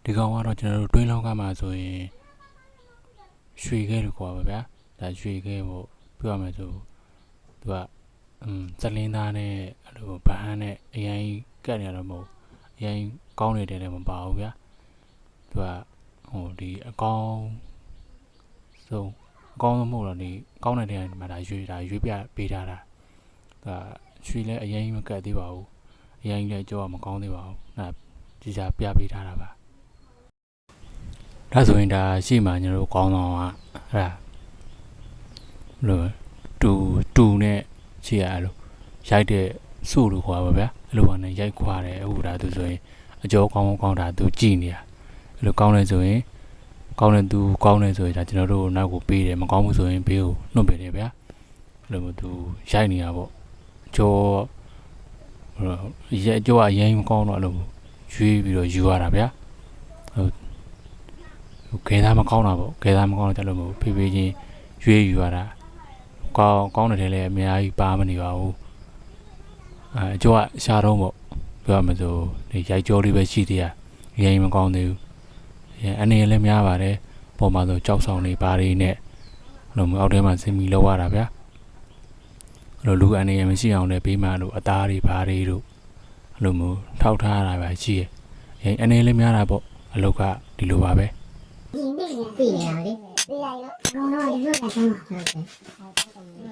ဒီကောင်ကတော့ကျွန်တော်တို့တွင်းလောက်ကမှဆိုရင်ရွှေခဲလို့ခေါ်ပါဗျာဒါရွှေခဲပေါ့ပြောရမယ်ဆိုသူကစလင်းသားနဲ့အဲ့လိုဗဟန်းနဲ့အရင်ကတ်နေရတော့မဟုတ်အရင်ကောင်းနေတယ်လည်းမပါဘူးဗျာသူကဟိုဒီအကောင်းဆုံးအကောင်းဆုံးမဟုတ်တော့ဒီကောင်းတဲ့နေရာမှာဒါရွှေပြပေးထားတာသူကရွှေလည်းအရင်မကတ်သေးပါဘူးအရင်လည်းကြောကမကောင်းသေးပါဘူးအဲ့ဒီစားပြပေးထားတာပါဒါဆိုရင်ဒါရှိမှကျွန်တော်တို့ကောင်းတော့ဟာအဲ့ဒါလို့တူနဲ့ရှိရအဲ့လိုရိုက်တဲ့စုလို့ခေါ်ပါဗျာအဲ့လိုပါနဲ့ရိုက်ခွာတယ်အခုဒါသူဆိုရင်အကျော်ကောင်းတာသူကြည်နေတာအဲ့လိုကောင်းတယ်ဆိုရင်ကောင်းတယ်သူကောင်းတယ်ဆိုရင်ဒါကျွန်တော်တို့နောက်ကိုပေးတယ်မကောင်းဘူးဆိုရင်ဘေးကိုနှုတ်ပယ်တယ်ဗျာအဲ့လိုမျိုးသူရိုက်နေတာပေါ့အကျော်အကျော်ကအရင်မကောင်းတော့အဲ့လိုရွေးပြီးတော့ယူရတာဗျာခဲသားမကောင်းတာပေါ့ခဲသားမကောင်းတော့ကြလို့မဟုတ်ဖေးဖေးချင်းရွေးယူရတာကောင်းတယ်လည်းအများကြီးပါမနေပါဘူးအကျော်ကရှာတော့ပေါ့ပြောရမလို့ဒီရိုက်ကြောလေးပဲရှိသေးတာရင်မကောင်းသေးဘူးအနေနဲ့လည်းများပါတယ်ပေါ်မှာဆိုကြောက်ဆောင်နေပါတွေနဲ့အဲ့လိုမျိုးအောက်ထဲမှာဆင်းပြီးလောက်ရတာဗျာအဲ့လိုလူအနေနဲ့မရှိအောင်လည်းဘေးမှာလို့အသားတွေဘာတွေတို့အဲ့လိုမျိုးထောက်ထားရတာပဲရှိရဲ့အနေနဲ့လည်းများတာပေါ့အလောက်ကဒီလိုပါပဲဒီနေ့လည်းပြည်ရလေပြည်ရတော့ဘုံတော့ဒီလိုလည်းဆုံးမှာဟုတ်တယ်